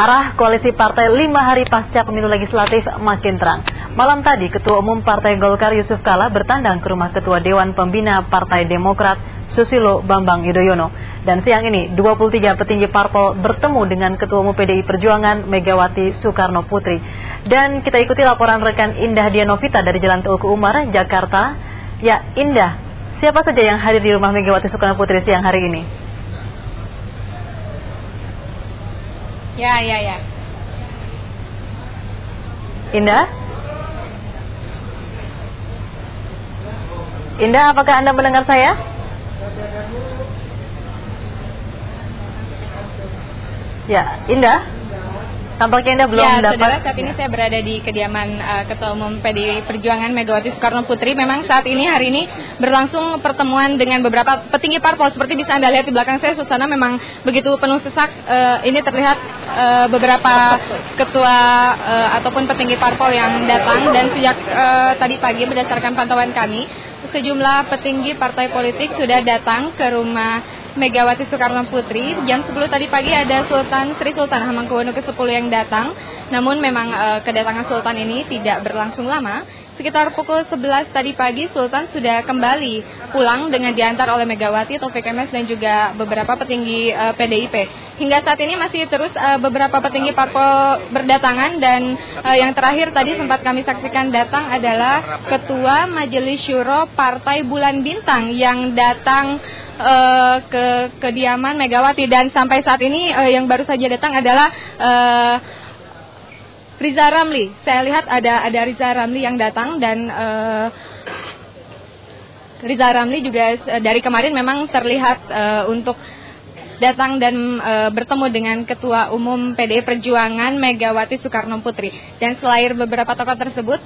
Arah koalisi partai 5 hari pasca pemilu legislatif makin terang. Malam tadi, Ketua Umum Partai Golkar Yusuf Kala bertandang ke rumah Ketua Dewan Pembina Partai Demokrat Susilo Bambang Yudhoyono. Dan siang ini, 23 petinggi parpol bertemu dengan Ketua Umum PDI Perjuangan Megawati Soekarno Putri. Dan kita ikuti laporan rekan Indah Dianovita dari Jalan Teguh Umar, Jakarta. Ya, Indah, siapa saja yang hadir di rumah Megawati Soekarno Putri siang hari ini? Ya. Indah? Indah, apakah Anda mendengar saya? Ya, Indah? Tampaknya Indah belum dapat. Saudara, saat ini saya berada di kediaman Ketua Umum PDI Perjuangan Megawati Soekarno Putri. Memang saat ini, hari ini berlangsung pertemuan dengan beberapa petinggi parpol. Seperti bisa Anda lihat di belakang saya, suasana memang begitu penuh sesak. Ini terlihat beberapa ketua ataupun petinggi parpol yang datang. Dan sejak tadi pagi, berdasarkan pantauan kami, sejumlah petinggi partai politik sudah datang ke rumah Megawati Soekarno Putri. Jam 10 tadi pagi ada Sri Sultan Hamengkubuwono ke-10 yang datang. Namun memang kedatangan Sultan ini tidak berlangsung lama. Sekitar pukul 11 tadi pagi Sultan sudah kembali pulang dengan diantar oleh Megawati, Taufik Kemas dan juga beberapa petinggi PDIP. Hingga saat ini masih terus beberapa petinggi parpol berdatangan. Dan yang terakhir tadi sempat kami saksikan datang adalah Ketua Majelis Syuro Partai Bulan Bintang yang datang ke kediaman Megawati. Dan sampai saat ini yang baru saja datang adalah Riza Ramli. Saya lihat ada Riza Ramli yang datang. Dan Riza Ramli juga dari kemarin memang terlihat untuk datang dan bertemu dengan Ketua Umum PDI Perjuangan Megawati Soekarno Putri. Dan selain beberapa tokoh tersebut,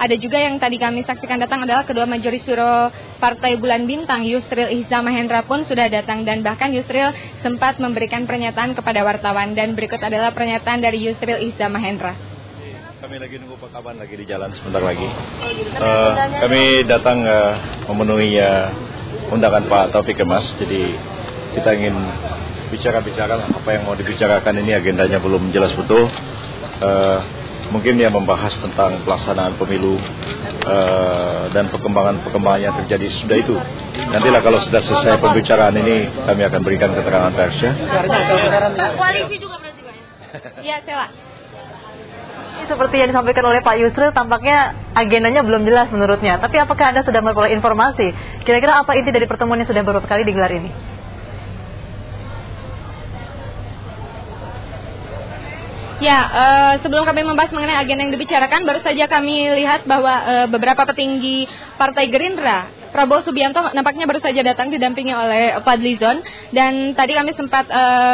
ada juga yang tadi kami saksikan datang adalah Ketua Majelis Syuro Partai Bulan Bintang Yusril Ihza Mahendra pun sudah datang. Dan bahkan Yusril sempat memberikan pernyataan kepada wartawan. Dan berikut adalah pernyataan dari Yusril Ihza Mahendra. Kami lagi nunggu Pak Kaban, lagi di jalan sebentar lagi. Kami datang memenuhi undangan Pak Taufik Kemas. Jadi kita ingin bicara apa yang mau dibicarakan ini, agendanya belum jelas betul. Mungkin dia membahas tentang pelaksanaan pemilu dan perkembangan yang terjadi sudah itu. Nantilah kalau sudah selesai pembicaraan ini, kami akan berikan keterangan persnya. Koalisi juga berarti Pak? Iya, Sela. Seperti yang disampaikan oleh Pak Yusril, tampaknya agendanya belum jelas menurutnya. Tapi apakah Anda sudah memperoleh informasi? Kira-kira apa inti dari pertemuan yang sudah beberapa kali digelar ini? Ya, sebelum kami membahas mengenai agenda yang dibicarakan, baru saja kami lihat bahwa beberapa petinggi Partai Gerindra, Prabowo Subianto nampaknya baru saja datang didampingi oleh Fadlizon. Dan tadi kami sempat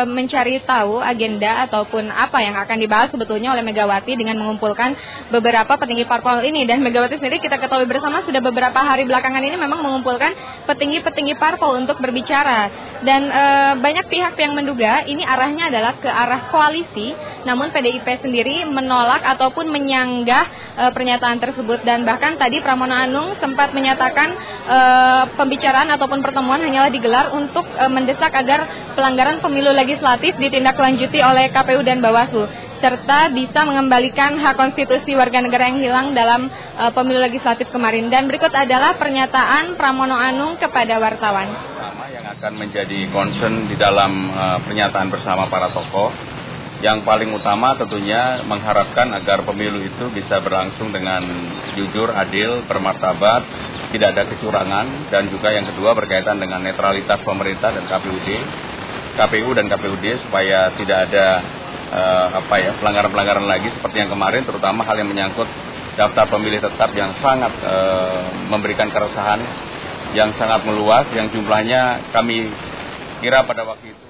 mencari tahu agenda ataupun apa yang akan dibahas sebetulnya oleh Megawati dengan mengumpulkan beberapa petinggi parpol ini. Dan Megawati sendiri kita ketahui bersama sudah beberapa hari belakangan ini memang mengumpulkan petinggi-petinggi parpol untuk berbicara. Dan banyak pihak yang menduga ini arahnya adalah ke arah koalisi. Namun PDIP sendiri menolak ataupun menyanggah pernyataan tersebut. Dan bahkan tadi Pramono Anung sempat menyatakan pembicaraan ataupun pertemuan hanyalah digelar untuk mendesak agar pelanggaran pemilu legislatif ditindaklanjuti oleh KPU dan Bawaslu, serta bisa mengembalikan hak konstitusi warga negara yang hilang dalam pemilu legislatif kemarin. Dan berikut adalah pernyataan Pramono Anung kepada wartawan. Yang akan menjadi concern di dalam pernyataan bersama para tokoh, yang paling utama tentunya mengharapkan agar pemilu itu bisa berlangsung dengan jujur, adil, bermartabat, tidak ada kecurangan. Dan juga yang kedua berkaitan dengan netralitas pemerintah dan KPU dan KPUD supaya tidak ada pelanggaran-pelanggaran lagi seperti yang kemarin, terutama hal yang menyangkut daftar pemilih tetap yang sangat memberikan keresahan, yang sangat meluas, yang jumlahnya kami kira pada waktu itu.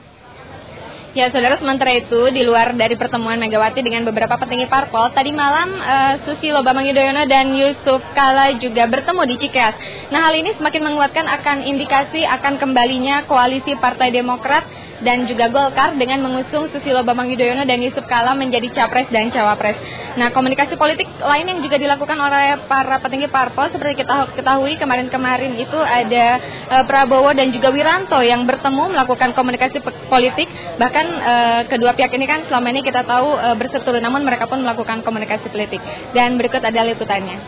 Ya, saudara, sementara itu di luar dari pertemuan Megawati dengan beberapa petinggi parpol, tadi malam Susilo Bambang Yudhoyono dan Yusuf Kala juga bertemu di Cikeas. Nah, hal ini semakin menguatkan akan indikasi akan kembalinya koalisi Partai Demokrat dan juga Golkar dengan mengusung Susilo Bambang Yudhoyono dan Yusuf Kala menjadi capres dan cawapres. Nah, komunikasi politik lain yang juga dilakukan oleh para petinggi parpol seperti kita ketahui kemarin itu ada Prabowo dan juga Wiranto yang bertemu melakukan komunikasi politik. Bahkan kedua pihak ini kan selama ini kita tahu berseteru, namun mereka pun melakukan komunikasi politik. Dan berikut ada liputannya.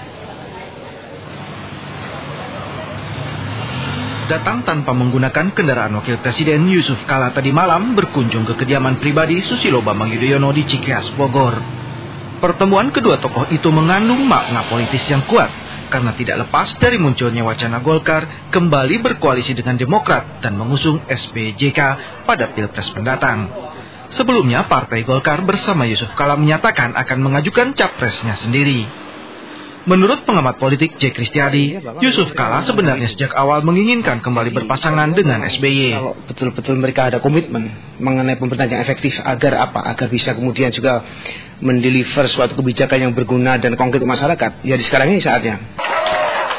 Datang tanpa menggunakan kendaraan Wakil Presiden, Yusuf Kala tadi malam berkunjung ke kediaman pribadi Susilo Bambang Yudhoyono di Cikeas, Bogor. Pertemuan kedua tokoh itu mengandung makna politis yang kuat karena tidak lepas dari munculnya wacana Golkar kembali berkoalisi dengan Demokrat dan mengusung SBJK pada Pilpres mendatang. Sebelumnya, Partai Golkar bersama Yusuf Kala menyatakan akan mengajukan capresnya sendiri. Menurut pengamat politik J. Kristiadi, Yusuf Kala sebenarnya sejak awal menginginkan kembali berpasangan dengan SBY. Kalau betul-betul mereka ada komitmen mengenai pemerintahan yang efektif agar apa? Agar bisa kemudian juga mendeliver suatu kebijakan yang berguna dan konkret untuk masyarakat. Ya di sekarang ini saatnya.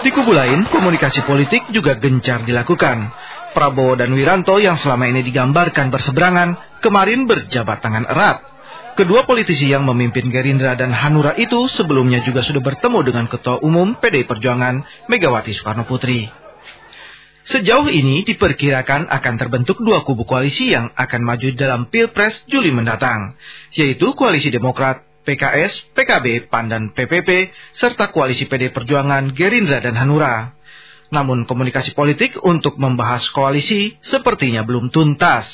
Di kubu lain, komunikasi politik juga gencar dilakukan. Prabowo dan Wiranto yang selama ini digambarkan berseberangan, kemarin berjabat tangan erat. Kedua politisi yang memimpin Gerindra dan Hanura itu sebelumnya juga sudah bertemu dengan Ketua Umum PDI Perjuangan Megawati Soekarnoputri. Sejauh ini diperkirakan akan terbentuk dua kubu koalisi yang akan maju dalam Pilpres Juli mendatang, yaitu Koalisi Demokrat, PKS, PKB, PAN dan PPP, serta Koalisi PDI Perjuangan, Gerindra dan Hanura. Namun komunikasi politik untuk membahas koalisi sepertinya belum tuntas.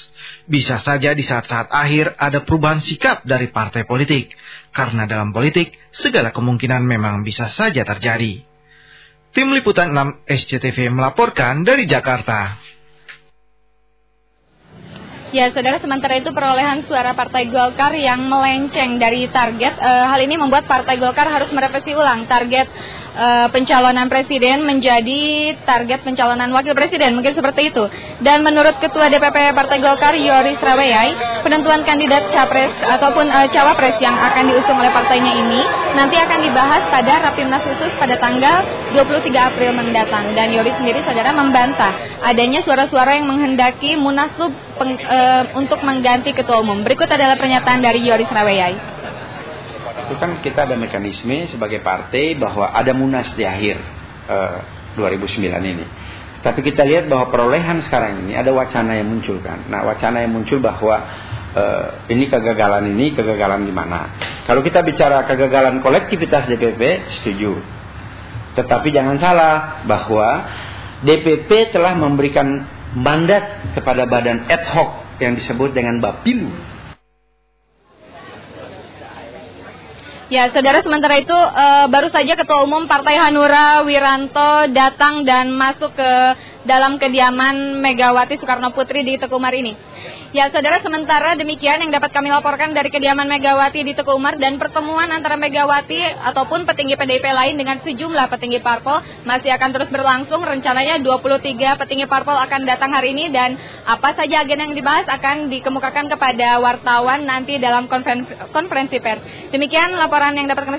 Bisa saja di saat-saat akhir ada perubahan sikap dari partai politik. Karena dalam politik, segala kemungkinan memang bisa saja terjadi. Tim Liputan 6 SCTV melaporkan dari Jakarta. Ya, saudara, sementara itu perolehan suara Partai Golkar yang melenceng dari target. Hal ini membuat Partai Golkar harus merevisi ulang target pencalonan presiden menjadi target pencalonan wakil presiden, mungkin seperti itu. Dan menurut Ketua DPP Partai Golkar Yoris Raweyai, penentuan kandidat capres ataupun cawapres yang akan diusung oleh partainya ini nanti akan dibahas pada Rapimnas khusus pada tanggal 23 April mendatang. Dan Yoris sendiri, saudara, membantah adanya suara-suara yang menghendaki Munaslup untuk mengganti ketua umum. Berikut adalah pernyataan dari Yoris Raweyai. Itu kan kita ada mekanisme sebagai partai bahwa ada munas di akhir 2009 ini. Tapi kita lihat bahwa perolehan sekarang ini ada wacana yang muncul kan. Nah, wacana yang muncul bahwa ini kegagalan di mana? Kalau kita bicara kegagalan kolektivitas DPP, setuju. Tetapi jangan salah bahwa DPP telah memberikan mandat kepada badan ad hoc yang disebut dengan Bapilu. Ya, saudara, sementara itu baru saja Ketua Umum Partai Hanura Wiranto datang dan masuk ke dalam kediaman Megawati Soekarnoputri di Tekumar ini. Ya, saudara, sementara demikian yang dapat kami laporkan dari kediaman Megawati di Tekumar, dan pertemuan antara Megawati ataupun petinggi PDIP lain dengan sejumlah petinggi parpol masih akan terus berlangsung. Rencananya 23 petinggi parpol akan datang hari ini, dan apa saja agenda yang dibahas akan dikemukakan kepada wartawan nanti dalam konferensi pers. Demikian laporan yang dapat kami